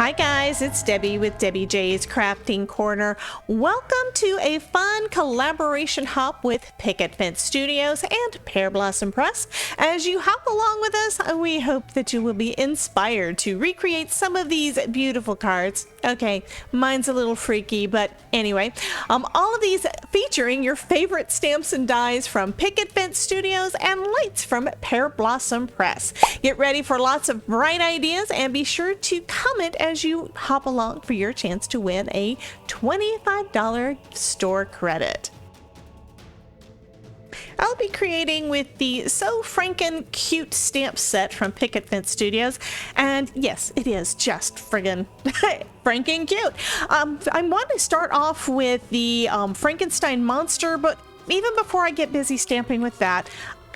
Hi guys, it's Debbie with Debbie J's Crafting Corner. Welcome to a fun collaboration hop with Picket Fence Studios and Pear Blossom Press. As you hop along with us, we hope that you will be inspired to recreate some of these beautiful cards. Okay, mine's a little freaky, but anyway, all of these featuring your favorite stamps and dies from Picket Fence Studios and lights from Pear Blossom Press. Get ready for lots of bright ideas and be sure to comment as you hop along for your chance to win a $25 store credit. I'll be creating with the So Franken Cute stamp set from Picket Fence Studios, and yes, it is just friggin' franken cute. I want to start off with the Frankenstein monster, but even before I get busy stamping with that,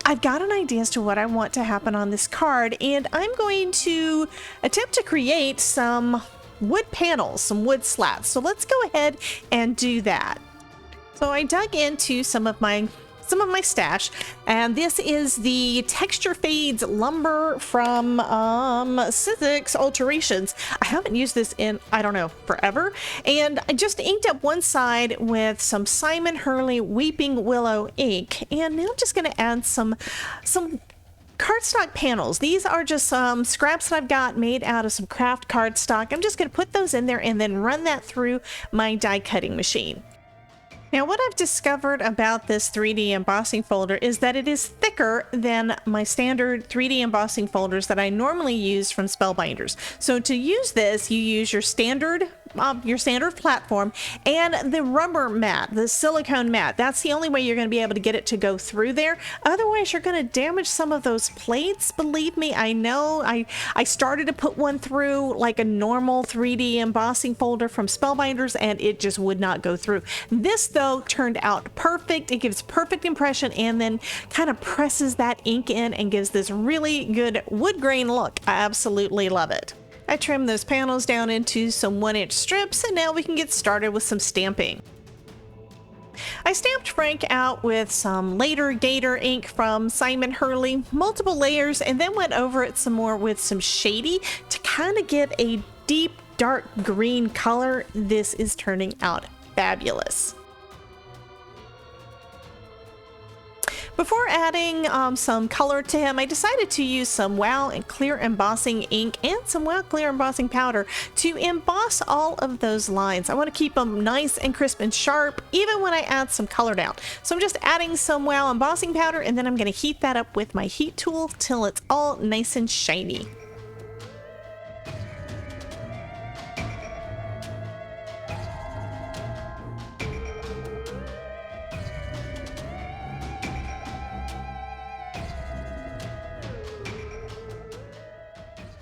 I've got an idea as to what I want to happen on this card, and I'm going to attempt to create some wood panels, some wood slats. So let's go ahead and do that. So I dug into some of my stash, and this is the Texture Fades lumber from Sizzix Alterations. I haven't used this in, I don't know, forever, and I just inked up one side with some Simon Hurley Weeping Willow ink, and now I'm just going to add some cardstock panels. These are just some scraps that I've got made out of some craft cardstock. I'm just going to put those in there and then run that through my die cutting machine. Now, what I've discovered about this 3D embossing folder is that it is thicker than my standard 3D embossing folders that I normally use from Spellbinders. So to use this, you use your standard platform and the rubber mat, the silicone mat. That's the only way you're going to be able to get it to go through there. Otherwise, you're going to damage some of those plates. Believe me, I know. I started to put one through like a normal 3D embossing folder from Spellbinders, and it just would not go through. This, though, turned out perfect. It gives perfect impression and then kind of presses that ink in and gives this really good wood grain look. I absolutely love it. I trimmed those panels down into some 1-inch strips, and now we can get started with some stamping. I stamped Frank out with some later Gator ink from Simon Hurley, multiple layers, and then went over it some more with some Shady to kind of give a deep dark green color. This is turning out fabulous. Before adding some color to him, I decided to use some Wow and Clear Embossing ink and some Wow Clear Embossing powder to emboss all of those lines. I want to keep them nice and crisp and sharp even when I add some color down. So I'm just adding some Wow embossing powder, and then I'm going to heat that up with my heat tool till it's all nice and shiny.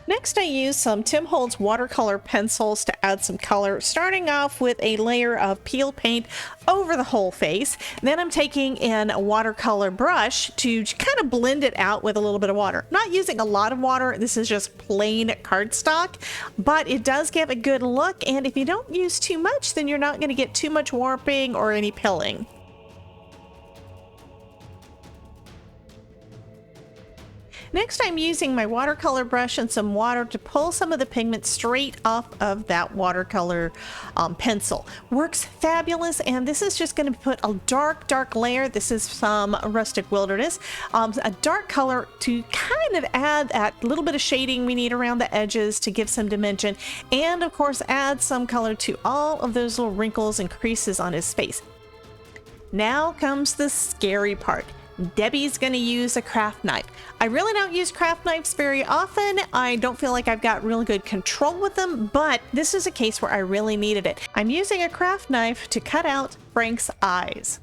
Next, I used some Tim Holtz watercolor pencils to add some color, starting off with a layer of peel paint over the whole face. Then I'm taking in a watercolor brush to kind of blend it out with a little bit of water. Not using a lot of water, this is just plain cardstock, but it does give a good look, and if you don't use too much, then you're not going to get too much warping or any pilling. Next, I'm using my watercolor brush and some water to pull some of the pigment straight off of that watercolor pencil. Works fabulous, and this is just going to put a dark layer. This is some Rustic Wilderness, a dark color to kind of add that little bit of shading we need around the edges to give some dimension, and of course add some color to all of those little wrinkles and creases on his face. Now comes the scary part. Debbie's going to use a craft knife. I really don't use craft knives very often. I don't feel like I've got really good control with them, but this is a case where I really needed it. I'm using a craft knife to cut out Frank's eyes.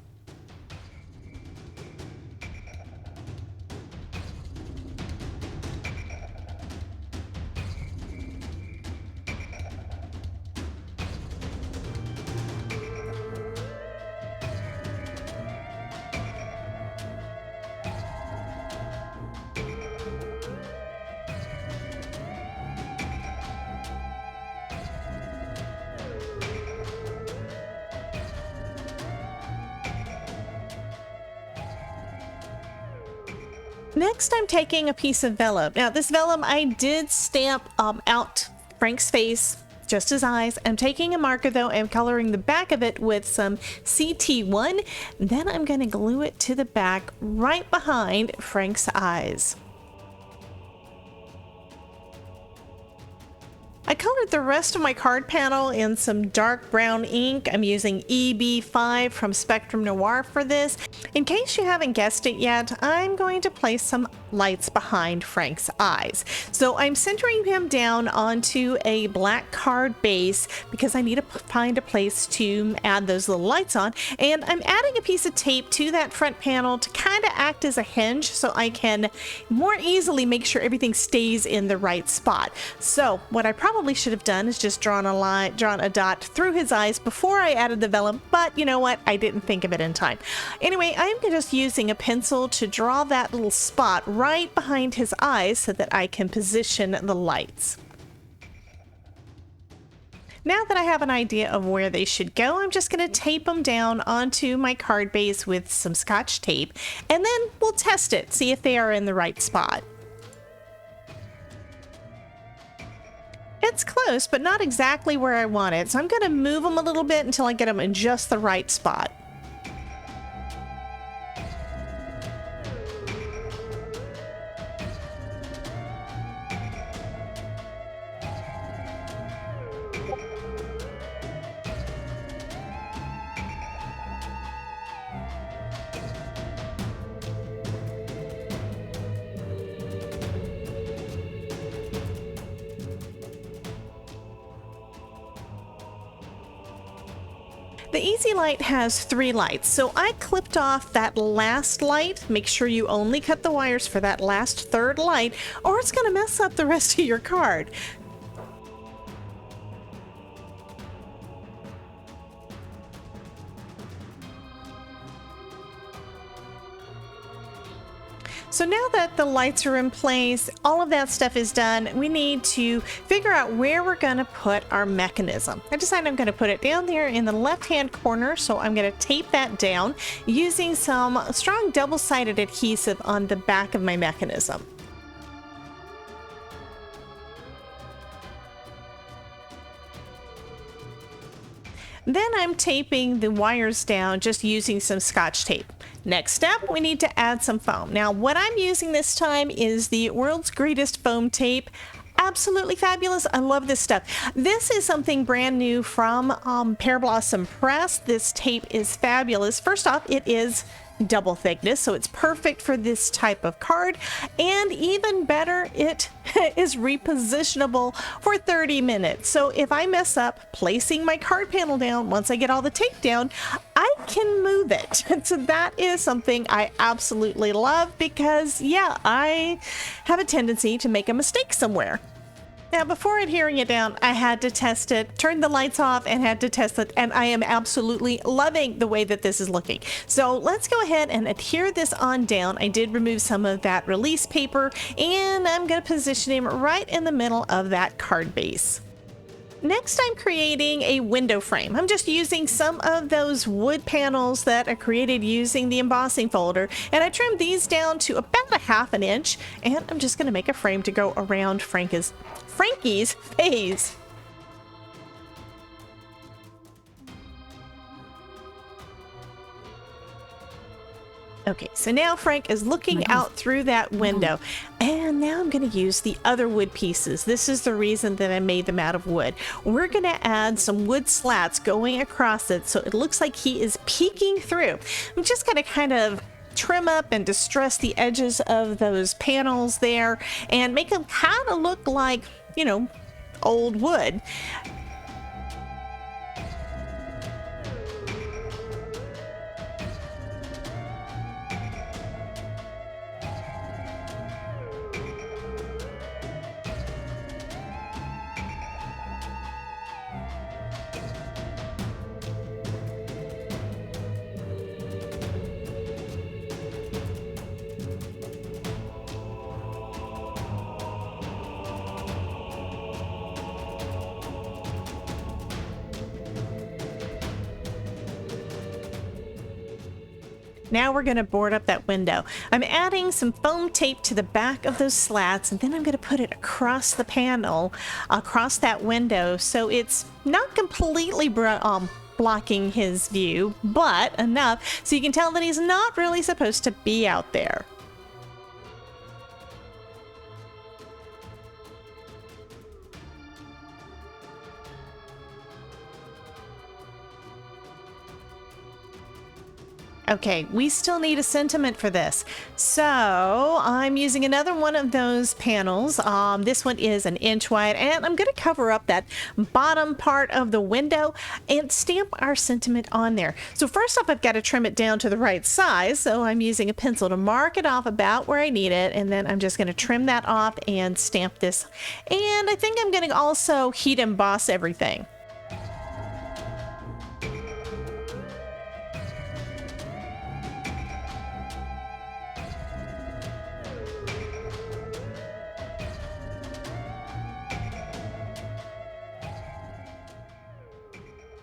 Next, I'm taking a piece of vellum. Now, this vellum, I did stamp out Frank's face just his eyes. I'm taking a marker though and coloring the back of it with some CT1. Then I'm going to glue it to the back right behind Frank's eyes. I colored the rest of my card panel in some dark brown ink. I'm using EB5 from Spectrum Noir for this. In case you haven't guessed it yet, I'm going to place some lights behind Frank's eyes. So I'm centering him down onto a black card base because I need to find a place to add those little lights on. And I'm adding a piece of tape to that front panel to kind of act as a hinge so I can more easily make sure everything stays in the right spot. So what I probably should have done is just drawn a dot through his eyes before I added the vellum, but you know what? I didn't think of it in time. Anyway, I'm just using a pencil to draw that little spot right behind his eyes so that I can position the lights. Now that I have an idea of where they should go, I'm just going to tape them down onto my card base with some Scotch tape, and then we'll test it, see if they are in the right spot. It's close, but not exactly where I want it, so I'm going to move them a little bit until I get them in just the right spot. The Easy Light has 3 lights, so I clipped off that last light. Make sure you only cut the wires for that last 3rd light, or it's going to mess up the rest of your card. So now that the lights are in place, all of that stuff is done, we need to figure out where we're going to put our mechanism. I decided I'm going to put it down there in the left-hand corner, so I'm going to tape that down using some strong double-sided adhesive on the back of my mechanism. Then I'm taping the wires down just using some Scotch tape. Next step, we need to add some foam. Now, what I'm using this time is the world's greatest foam tape. Absolutely fabulous. I love this stuff. This is something brand new from Pear Blossom Press. This tape is fabulous. First off, it is double thickness, so it's perfect for this type of card, and even better, it is repositionable for 30 minutes. So if I mess up placing my card panel down, once I get all the tape down, I can move it. So that is something I absolutely love because, yeah, I have a tendency to make a mistake somewhere. Now, before adhering it down, I had to test it, turned the lights off and had to test it, and I am absolutely loving the way that this is looking. So let's go ahead and adhere this on down. I did remove some of that release paper, and I'm going to position him right in the middle of that card base. Next, I'm creating a window frame. I'm just using some of those wood panels that are created using the embossing folder, and I trimmed these down to about 1/2 inch, and I'm just going to make a frame to go around Frankie's face. Okay, so now Frank is looking out through that window, and now I'm going to use the other wood pieces. This is the reason that I made them out of wood. We're going to add some wood slats going across it so it looks like he is peeking through. I'm just going to kind of trim up and distress the edges of those panels there and make them kind of look like, you know, old wood. Now we're going to board up that window. I'm adding some foam tape to the back of those slats, and then I'm going to put it across the panel, across that window, so it's not completely blocking his view, but enough so you can tell that he's not really supposed to be out there. Okay, we still need a sentiment for this. So I'm using another one of those panels. This one is an inch wide, and I'm going to cover up that bottom part of the window and stamp our sentiment on there. So first off, I've got to trim it down to the right size. So I'm using a pencil to mark it off about where I need it. And then I'm just going to trim that off and stamp this. And I think I'm going to also heat emboss everything.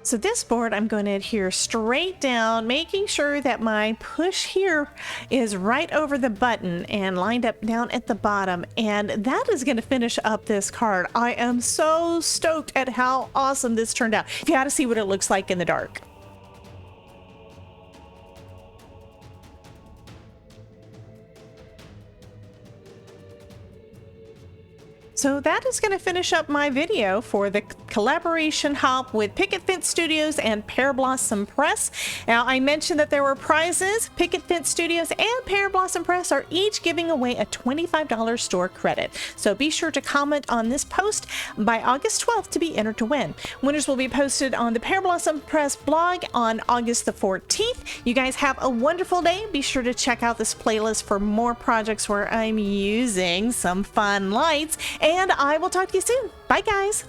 So this board, I'm going to adhere straight down, making sure that my push here is right over the button and lined up down at the bottom. And that is going to finish up this card. I am so stoked at how awesome this turned out. You got to see what it looks like in the dark. So that is going to finish up my video for the collaboration hop with Picket Fence Studios and Pear Blossom Press. Now, I mentioned that there were prizes. Picket Fence Studios and Pear Blossom Press are each giving away a $25 store credit. So be sure to comment on this post by August 12th to be entered to win. Winners will be posted on the Pear Blossom Press blog on August the 14th. You guys have a wonderful day. Be sure to check out this playlist for more projects where I'm using some fun lights. And I will talk to you soon. Bye, guys.